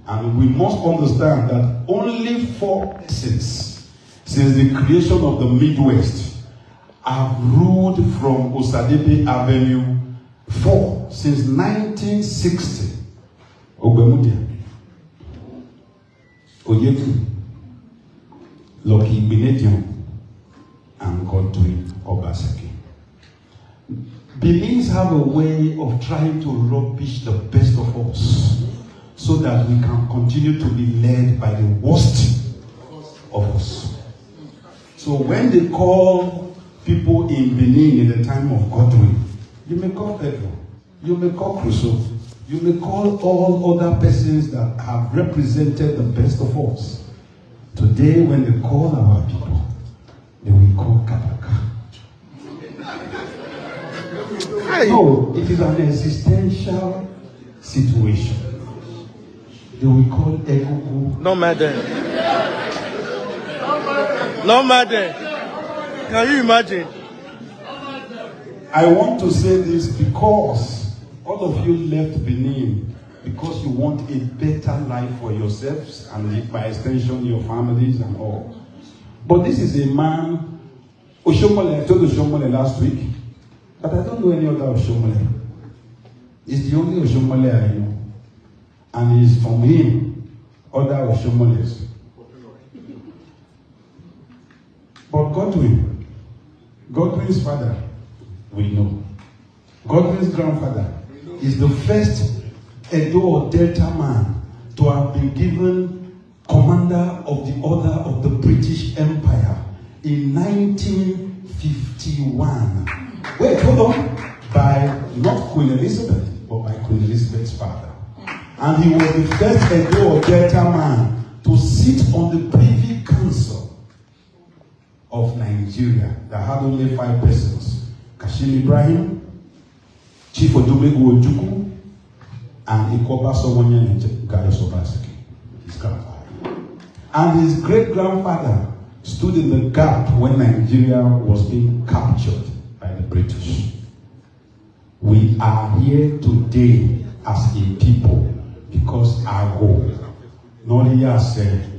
And we must understand that only 4 persons since the creation of the Midwest have ruled from Osadebe Avenue 4 since 1960. Ogbemudia, Oyeku, Lucky Benedium, and Godwin Obaseki. Beliefs have a way of trying to rubbish the best of us so that we can continue to be led by the worst of us. So when they call people in Benin in the time of Godwin, you may call Pedro, you may call Crusoe, you may call all other persons that have represented the best of us. Today, when they call our people, they will call Kabaka. No, it is an existential situation. They will call Egugu. No matter. No matter. Can you imagine? I want to say this because all of you left Benin because you want a better life for yourselves and by extension your families and all. But this is a man, Oshomole, I told Oshomole last week, but I don't know any other Oshomole. He's the only Oshomole I know. And he's from him, other Oshomoles. But Godwin's father, we know. Godwin's grandfather is the first Edo or Delta man to have been given commander of the Order of the British Empire in 1951. Wait, hold on. By not Queen Elizabeth, but by Queen Elizabeth's father. And he was the first Edo or Delta man to sit on the Privy Council of Nigeria that had only 5 persons. Kashim Ibrahim, Chief Odumegu Ojukwu, and Ikoba Somonyan Pedro Obaseki, his grandfather. And his great-grandfather stood in the gap when Nigeria was being captured by the British. We are here today as a people because our goal, Noria said,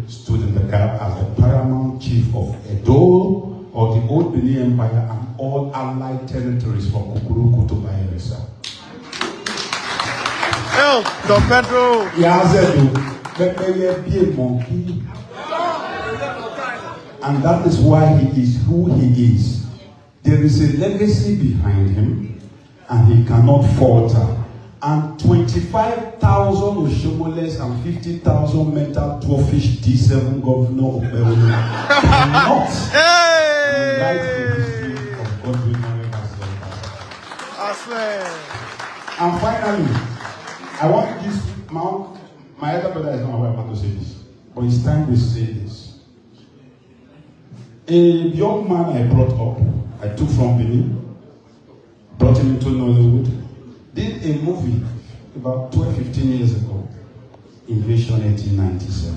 stood in the gap as the paramount chief of Edo, or the old Benin Empire, and all allied territories from Kukuruku to Bayelsa. Oh, Don Pedro! And that is why he is who he is. There is a legacy behind him, and he cannot falter. And 25,000 Oshomoles and 50,000 mental dwarfish D7 governor of Benin cannot write the history of Godwin. I swear. And finally, I want this my elder brother is not aware about to say this, but it's time to say this. A young man I brought up, I took from Benin, brought him into Nollywood, did a movie about 12-15 years ago, Invasion 1897.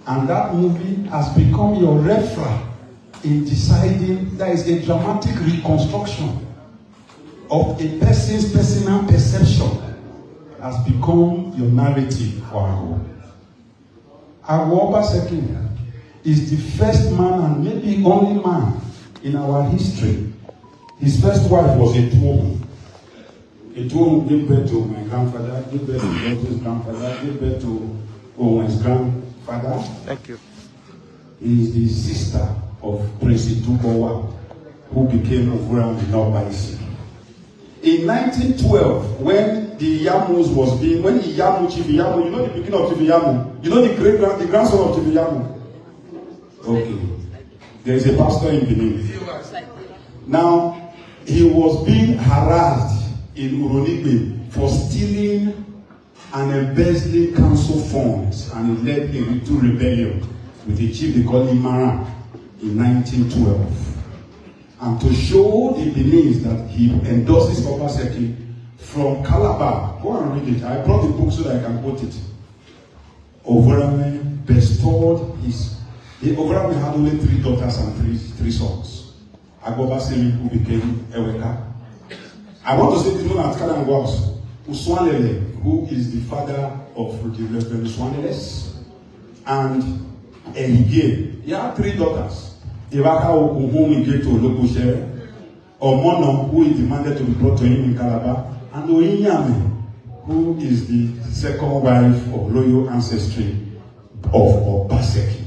And that movie has become your reference in deciding there is a dramatic reconstruction of a person's personal perception has become your narrative for Agwo. Pedro Obaseki is the first man and maybe only man in our history. His first wife was a Tuomo. A Tuomo gave birth to my grandfather, gave birth to his grandfather, gave birth to Owen's grandfather. Thank you. He is the sister of Prince Itubowa, who became Ovura in Norbaisi. In 1912, when the Yamus was being, when Iyamu, Chief Iyamu, you know the beginning of Chief Iyamu? You know the grandson of Chief Iyamu? Okay. There is a pastor in Benin. Now, he was being harassed in Uronigbe for stealing and embezzling council funds, and he led into rebellion with a chief they call him Mara in 1912. And to show the Beninese that he endorses Obaseki from Calabar, go and read it. I brought the book so that I can quote it. Overame bestowed the Overame had only 3 daughters and three sons. Agobasemi, who became Eweka, I want to say this one at Kalangwas. Uswanele, who is the father of the Reverend Uswaneles, and Elige. He had 3 daughters. Ibaka, whom he gave to Ologoshere, Omono, who is demanded to be brought to him in Calabar, and Oinyame, who is the second wife of royal ancestry of Obaseki.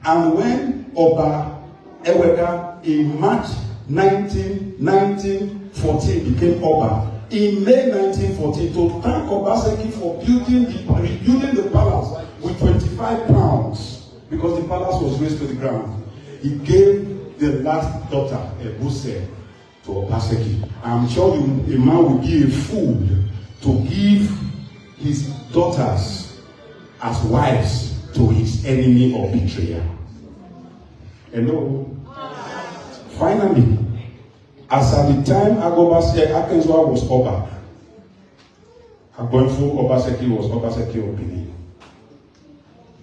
And when Oba Eweka in March 1914 became Oba, in May 1914, to thank Obaseki for rebuilding the palace with 25 pounds, because the palace was razed to the ground, he gave the last daughter, Ebuse, to Obaseki. I'm sure a man would be a fool to give his daughters as wives to his enemy or betrayer. Hello? Finally, as at the time Akenzwa was Oba, Agboinfu Obaseki was Obaseki Obini.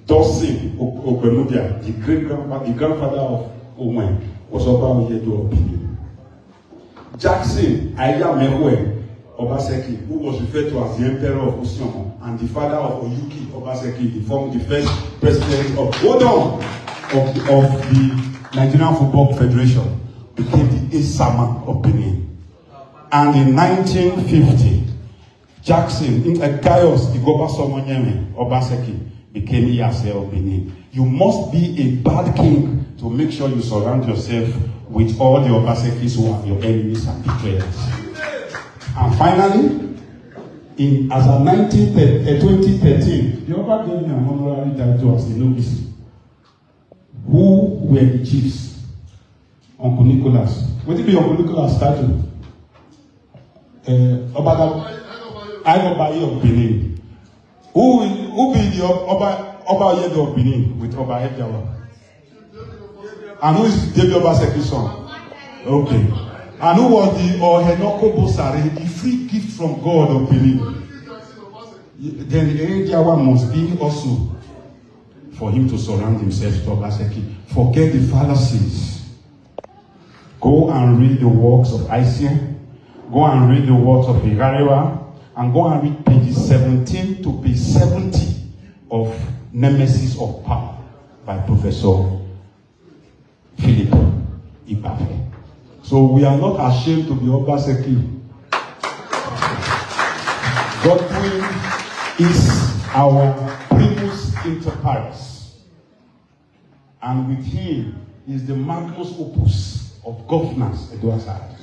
Dosin Ogbemudia, the grandfather of Owen, was Oba Oyedo Obini. Jackson Ayamehwe Obaseki, who was referred to as the Emperor of Osiomo, and the father of Oyuki Obaseki, the first president of the Nigerian Football Federation, became the Esama of Benin. And in 1950, Jackson, Gaius Igoba Somonyeme Obaseki, became Iyase of Benin. You must be a bad king to make sure you surround yourself with all the Obasekis who are your enemies and betrayers. And finally, as of 2013, the Oba gave me an honorary title as a novice. Who were the chiefs? Uncle Nicholas. What did be Uncle Nicholas' title? Agobayi of Benin. Who be the Oba Oyedo of Benin with Oba Ejawa? And who is David Obaseki's son? Okay. And who was the Ohenoko Bosare, the free gift from God of Benin? Then Ejawa must be also for him to surround himself to Obaseki. Forget the fallacies. Go and read the works of Isaiah. Go and read the works of Higariwa. And go and read pages 17 to page 70 of Nemesis of Power by Professor Philip Ibafe. So we are not ashamed to be Obaseki. Godwin is our primus inter pares. And with him is the magnus opus of governance, Edward Side.